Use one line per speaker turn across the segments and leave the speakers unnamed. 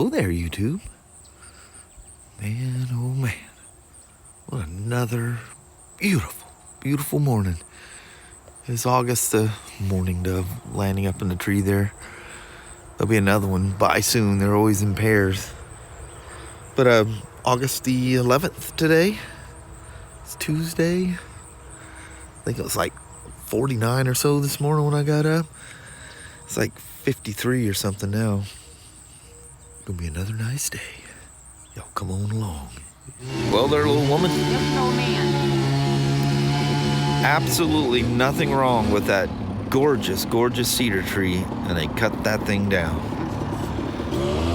Hello there, YouTube. Man, oh man. What another beautiful, beautiful morning. It's August, the mourning dove landing up in the tree there. There'll be another one by soon. They're always in pairs. But August the 11th today. It's Tuesday. I think it was like 49 or so this morning when I got up. It's like 53 or something now. Gonna be another nice day. Y'all come on along. Well there, little woman.
Yes, old man.
Absolutely nothing wrong with that gorgeous, gorgeous cedar tree, and they cut that thing down.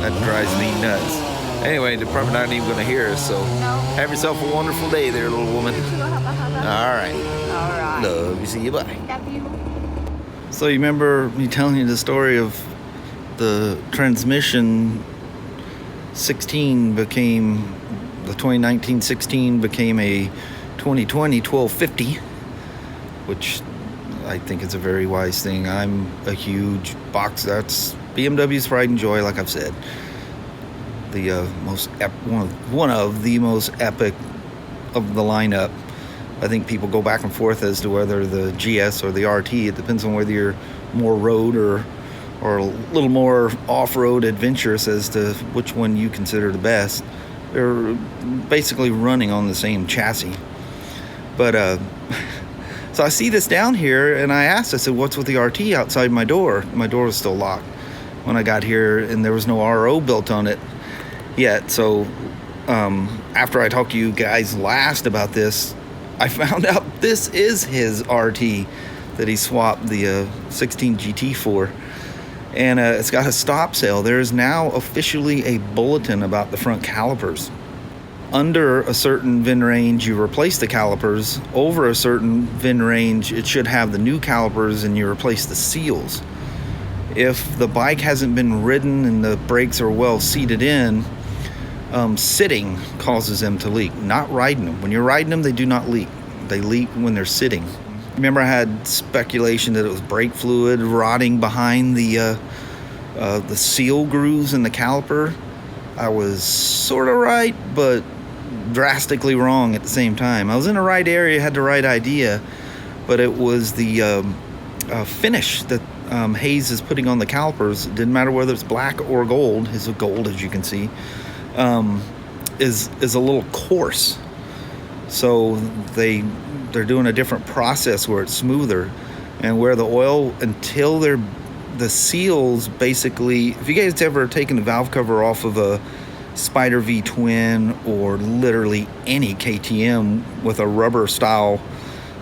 That drives me nuts. Anyway, they're probably not even gonna hear us, so have yourself a wonderful day there, little woman. All right. Love you. See you. Bye.
Love you.
So you remember me telling you the story of the transmission 16 became, the 2019 16 became a 2020 1250, which I think is a very wise thing. I'm a huge box, that's BMW's pride and joy, like I've said. The one of the most epic of the lineup. I think people go back and forth as to whether the GS or the RT. It depends on whether you're more road or a little more off-road adventurous as to which one you consider the best. They're basically running on the same chassis. But so I see this down here, and I asked, I said, what's with the RT outside my door? My door was still locked when I got here, and there was no RO built on it yet. So after I talked to you guys last about this, I found out this is his RT that he swapped the 16 GT for. And it's got a stop sale. There is now officially a bulletin about the front calipers. Under a certain VIN range, you replace the calipers. Over a certain VIN range, it should have the new calipers, and you replace the seals. If the bike hasn't been ridden and the brakes are well seated in, sitting causes them to leak, not riding them. When you're riding them, they do not leak. They leak when they're sitting. Remember, I had speculation that it was brake fluid rotting behind the seal grooves in the caliper. I was sort of right, but drastically wrong at the same time. I was in the right area, had the right idea, but it was the finish that Hayes is putting on the calipers. It didn't matter whether it's black or gold. His gold, as you can see, is a little coarse. So they're doing a different process where it's smoother, and where the oil, until the seals basically, if you guys ever taken the valve cover off of a Spyder V twin or literally any KTM with a rubber style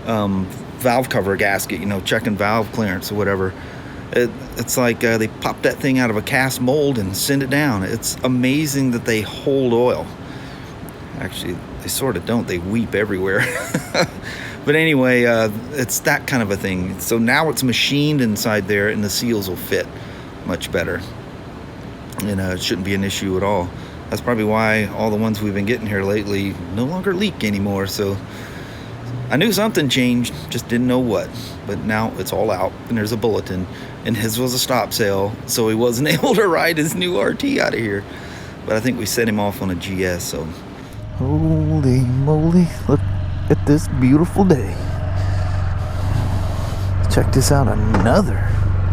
valve cover gasket, checking valve clearance or whatever, it's like they pop that thing out of a cast mold and send it down. It's amazing that they hold oil. Actually, they sort of don't. They weep everywhere. But anyway, it's that kind of a thing. So now it's machined inside there, and the seals will fit much better. And it shouldn't be an issue at all. That's probably why all the ones we've been getting here lately no longer leak anymore. So I knew something changed, just didn't know what. But now it's all out, and there's a bulletin. And his was a stop sale, so he wasn't able to ride his new RT out of here. But I think we set him off on a GS, so...
Holy moly, look at this beautiful day. Check this out, another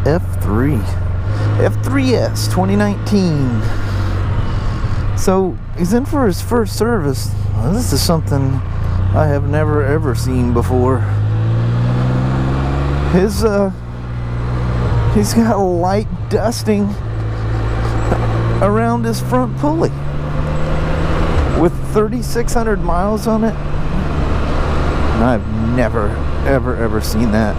F3-S 2019. So he's in for his first service. Well, this is something I have never ever seen before. He's got a light dusting around his front pulley. With 3,600 miles on it, and I've never, ever seen that.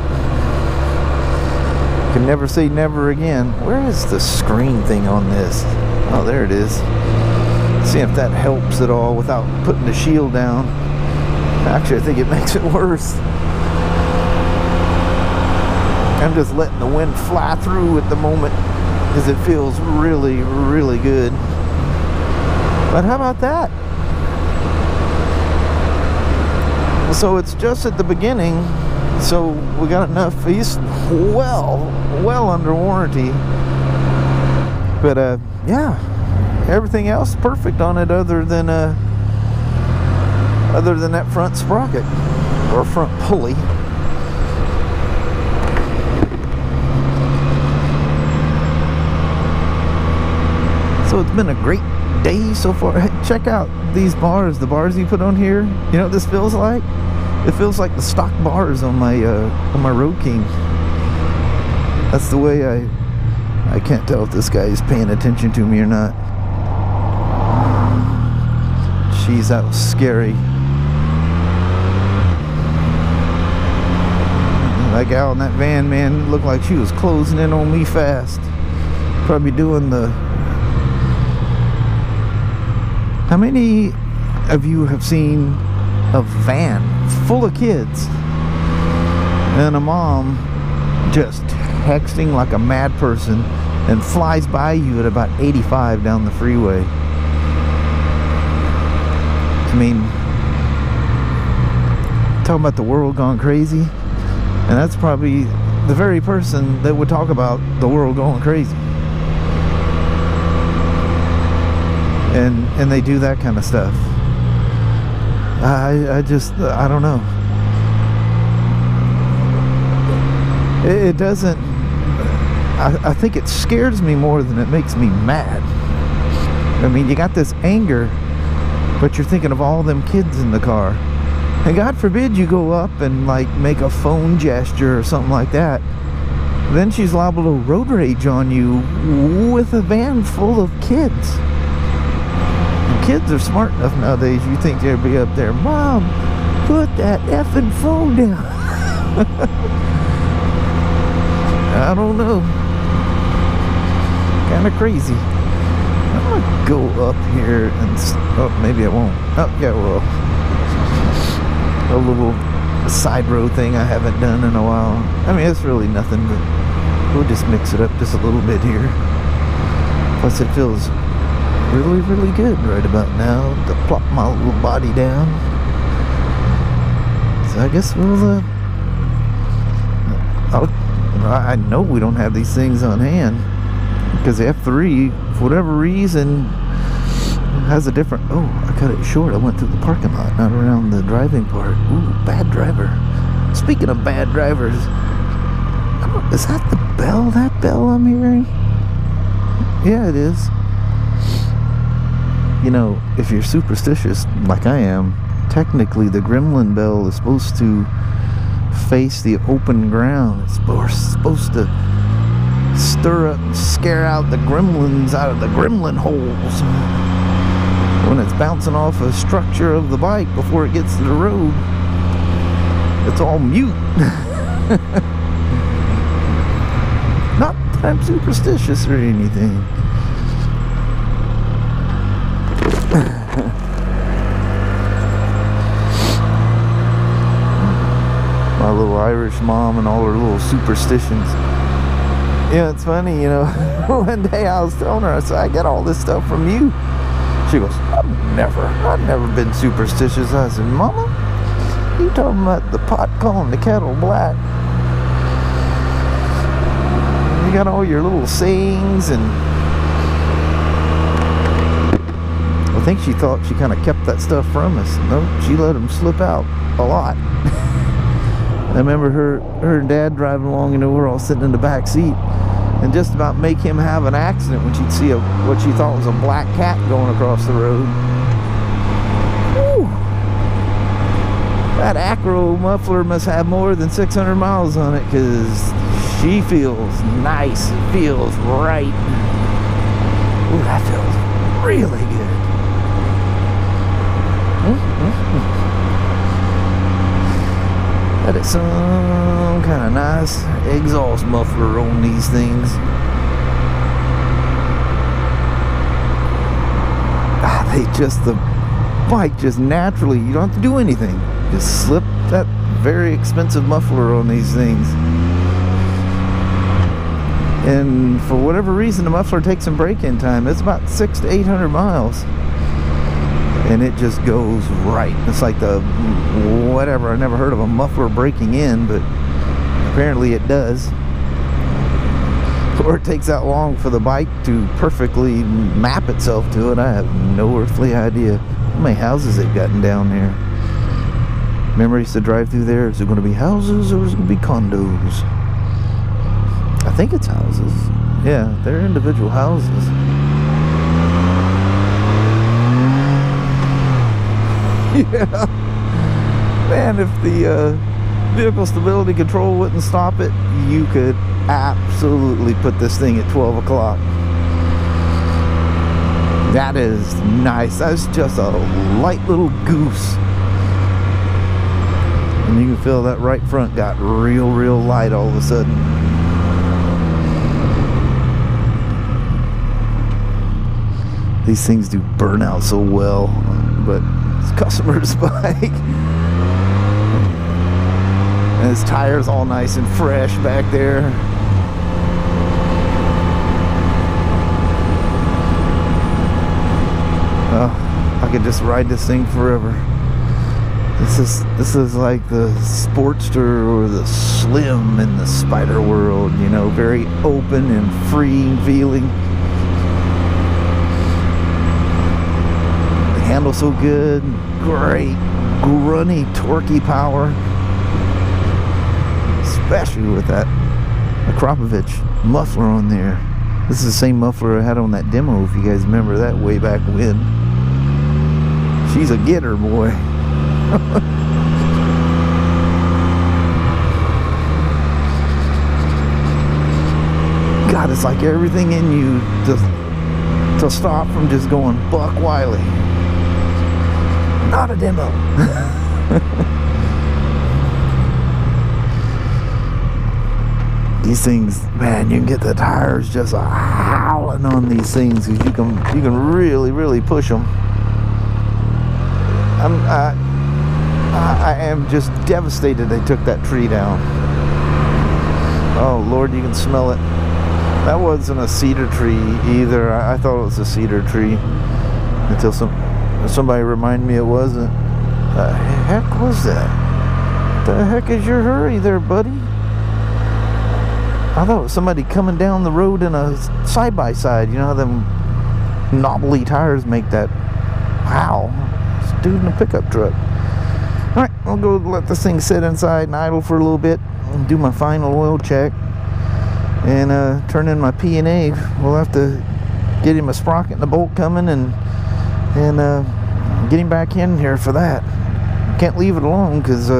Can never say never again. Where is the screen thing on this? Oh, there it is. See if that helps at all without putting the shield down. Actually, I think it makes it worse. I'm just letting the wind fly through at the moment because it feels really, really good. But how about that? So it's just at the beginning, so we got enough. He's well under warranty. But yeah,
everything else perfect on it other than that front sprocket or front pulley. So it's been a great day so far. Hey, check out these bars, the bars you put on here. You know what this feels like? It feels like the stock bars on my Road King. That's the way I can't tell if this guy is paying attention to me or not. Jeez, that was scary. That gal in that van, man, looked like she was closing in on me fast. Probably doing the... How many of you have seen a van full of kids and a mom just texting like a mad person and flies by you at about 85 down the freeway? I mean, talking about the world gone crazy, and that's probably the very person that would talk about the world going crazy. And they do that kind of stuff. I don't know. It doesn't, I think it scares me more than it makes me mad. I mean, you got this anger, but you're thinking of all them kids in the car. And God forbid you go up and like make a phone gesture or something like that. Then she's liable to road rage on you with a van full of kids. Kids are smart enough nowadays, you think they'd be up there, Mom, put that effing phone down. I don't know. Kind of crazy. I'm gonna go up here and... Oh, maybe I won't. Oh, yeah, well. A little side road thing I haven't done in a while. I mean, it's really nothing, but we'll just mix it up just a little bit here. Plus, it feels really, really good right about now to plop my little body down. So I guess we'll I know we don't have these things on hand because the F3, for whatever reason, has a different... Oh, I cut it short. I went through the parking lot, not around the driving part. Ooh, bad driver. Speaking of bad drivers, is that the bell? That bell I'm hearing? Yeah, it is. You know, if you're superstitious like I am, technically the gremlin bell is supposed to face the open ground. It's supposed to scare out the gremlins out of the gremlin holes when it's bouncing off a structure of the bike before it gets to the road. It's all mute. Not that I'm superstitious or anything. My little Irish mom and all her little superstitions. Yeah, it's funny, you know. One day I was telling her, I said, I get all this stuff from you. She goes, I've never been superstitious. I said, Mama, you talking about the pot calling the kettle black? You got all your little sayings, and I think she thought she kind of kept that stuff from us. No, she let them slip out a lot. I remember her and Dad driving along, and we're all sitting in the back seat, and just about make him have an accident when she'd see what she thought was a black cat going across the road. Whew. That Akro muffler must have more than 600 miles on it, because she feels nice. It feels right. Ooh, that feels really good. That is some kind of nice exhaust muffler on these things. The bike just naturally, you don't have to do anything. Just slip that very expensive muffler on these things. And for whatever reason, the muffler takes some break-in time. It's about 600 to 800 miles. And it just goes right. It's like the whatever. I never heard of a muffler breaking in, but apparently it does. or it takes that long for the bike to perfectly map itself to it. I have no earthly idea how many houses they've gotten down there. Remember I used to drive through there? Is it going to be houses or is it going to be condos? I think it's houses. Yeah, they're individual houses. Yeah. Man, if the vehicle stability control wouldn't stop it, you could absolutely put this thing at 12 o'clock. That is nice. That's just a light little goose. And you can feel that right front got real light all of a sudden. These things do burn out so well, but it's a customer's bike. And his tire's all nice and fresh back there. Oh, I could just ride this thing forever. This is like the Sportster or the Slim in the Spyder world, you know, very open and free feeling. The handle's so good, great, grunny, torquey power. Especially with that Akrapovič muffler on there. This is the same muffler I had on that demo, if you guys remember that way back when. She's a getter, boy. God, it's like everything in you to stop from just going buck Wiley. Not a demo. These things, man, you can get the tires just howling on these things because you can really push them. I am just devastated they took that tree down. Oh Lord, you can smell it. That wasn't a cedar tree either. I thought it was a cedar tree until somebody reminded me it wasn't. The heck was that? The heck is your hurry there, buddy? I thought it was somebody coming down the road in a side-by-side. You know how them knobbly tires make that wow. It's a dude in a pickup truck. Alright, I'll go let this thing sit inside and idle for a little bit and do my final oil check and turn in my P&A. We'll have to get him a sprocket and a bolt coming and get him back in here for that. Can't leave it alone because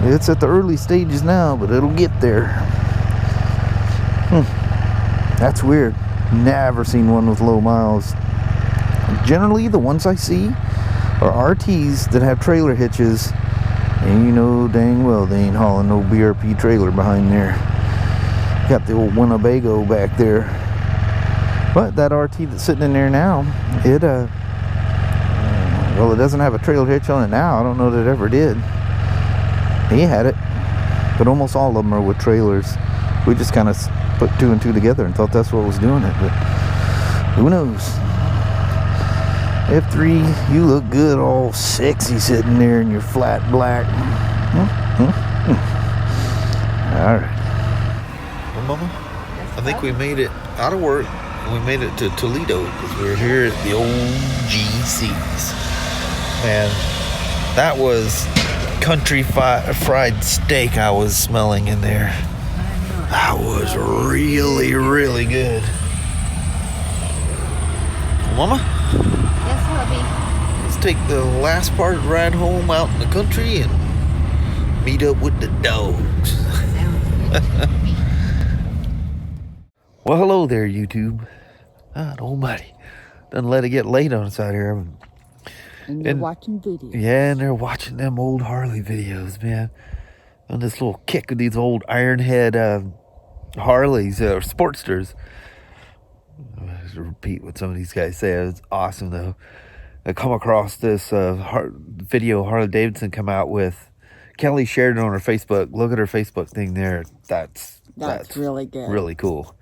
it's at the early stages now, but it'll get there. That's weird. Never seen one with low miles. Generally, the ones I see are RTs that have trailer hitches, and you know dang well they ain't hauling no BRP trailer behind there. Got the old Winnebago back there. But that RT that's sitting in there now, it doesn't have a trailer hitch on it now. I don't know that it ever did. He had it, but almost all of them are with trailers. We just kind of put two and two together and thought that's what was doing it, but who knows? F3, you look good, all sexy sitting there in your flat black. All right.
Well, Mama, I think we made it out of work and we made it to Toledo because we're here at the old GC's. Man, that was country fried steak I was smelling in there. That was really good. Mama?
Yes, hubby.
Let's take the last part of the ride home out in the country and meet up with the dogs. Well, hello there, YouTube. God almighty. Done let it get late on us out here.
And you're watching videos.
Yeah, and they're watching them old Harley videos, man. On this little kick of these old Ironhead Harleys or Sportsters. I'll just repeat what some of these guys say. It's awesome, though. I come across this video Harley-Davidson come out with. Kelly shared it on her Facebook. Look at her Facebook thing there. That's
really good.
Really cool.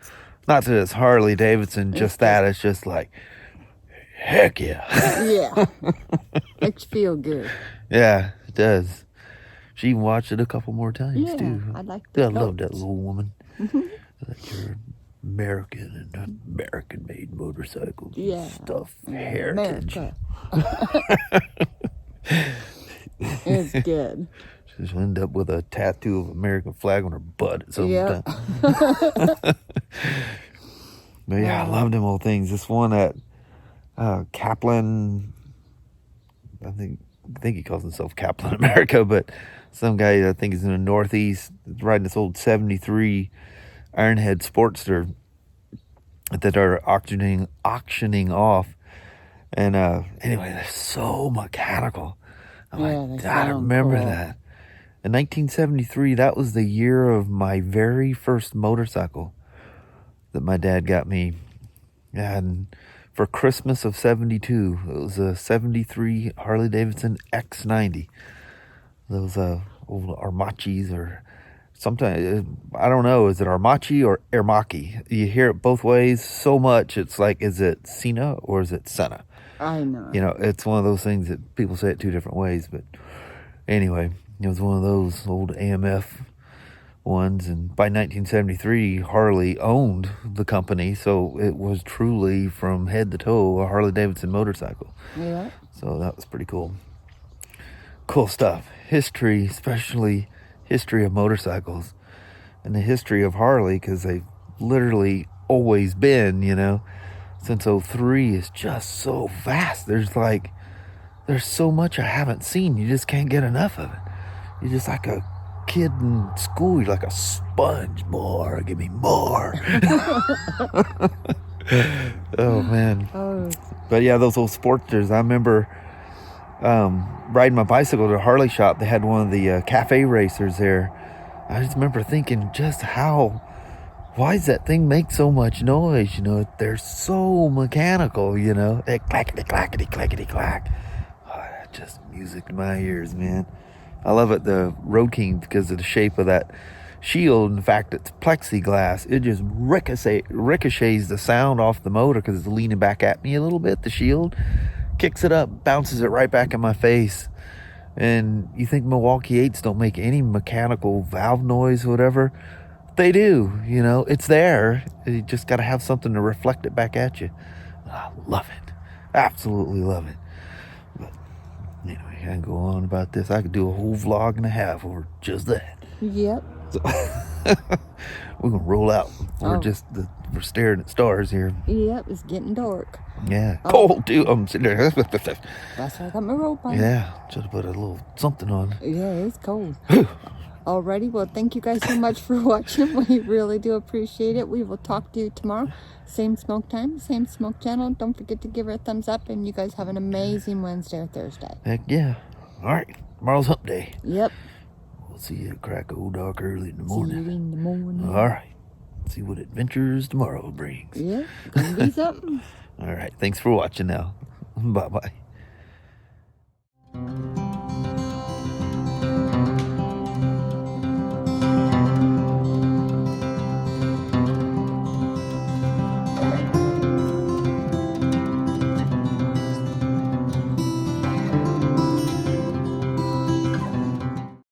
Not that it's Harley-Davidson, just that. It's just like, heck yeah.
Yeah. Makes you feel good.
Yeah, it does. She even watched it a couple more times, too.
I like that.
I love that little woman. Like your American and American-made motorcycles.
Yeah.
Stuff, heritage.
America. It's good.
She'll end up with a tattoo of American flag on her butt at some
Yep.
time. But yeah, I love them old things. This one at Kaplan, I think he calls himself Kaplan America, but some guy I think is in the Northeast riding this old 73 Ironhead Sportster that are auctioning off. And anyway, they're so mechanical. I'm like, God, I remember that. In 1973, that was the year of my very first motorcycle that my dad got me. And for Christmas of 72, it was a 73 Harley-Davidson X90. Those old Armachis, or sometimes, I don't know, is it Armachi or Ermaki? You hear it both ways so much, it's like, is it Cena or is it Senna?
I know.
You know, it's one of those things that people say it two different ways. But anyway, it was one of those old AMF ones. And by 1973, Harley owned the company. So it was truly from head to toe a Harley-Davidson motorcycle.
Yeah.
So that was pretty cool. Cool stuff. History, especially history of motorcycles. And the history of Harley, because they've literally always been, you know. Since 03 is just so vast. There's so much I haven't seen. You just can't get enough of it. You're just like a kid in school. You're like a sponge. More, give me more. Oh man.
Oh.
But yeah, those old Sportsters. I remember riding my bicycle to a Harley shop. They had one of the cafe racers there. I just remember thinking just why does that thing make so much noise? You know, they're so mechanical, you know. Clackety, clackety, clackety, clack. Oh, that just music to my ears, man. I love it, the Road King, because of the shape of that shield. In fact, it's plexiglass. It just ricochets the sound off the motor because it's leaning back at me a little bit, the shield. Kicks it up, bounces it right back in my face. And you think Milwaukee 8s don't make any mechanical valve noise or whatever? They do, you know, it's there. You just got to have something to reflect it back at you. I love it. Absolutely love it. But anyway, I can go on about this. I could do a whole vlog and a half over just that.
Yep.
So we're going to roll out. We're staring at stars here.
Yep, it's getting dark.
Yeah, cold too. I'm sitting there.
That's why I got my rope on.
Yeah, should have put a little something on.
Yeah, it's cold. Alrighty, well, thank you guys so much for watching. We really do appreciate it. We will talk to you tomorrow. Same smoke time, same smoke channel. Don't forget to give her a thumbs up, and you guys have an amazing Wednesday or Thursday.
Heck yeah. All right, tomorrow's hump day.
Yep.
We'll see you at crack of old dark early in the
See
morning.
you in the morning.
All right. See what adventures tomorrow brings.
Yeah, gonna be something.
All right. Thanks for watching now. Bye-bye.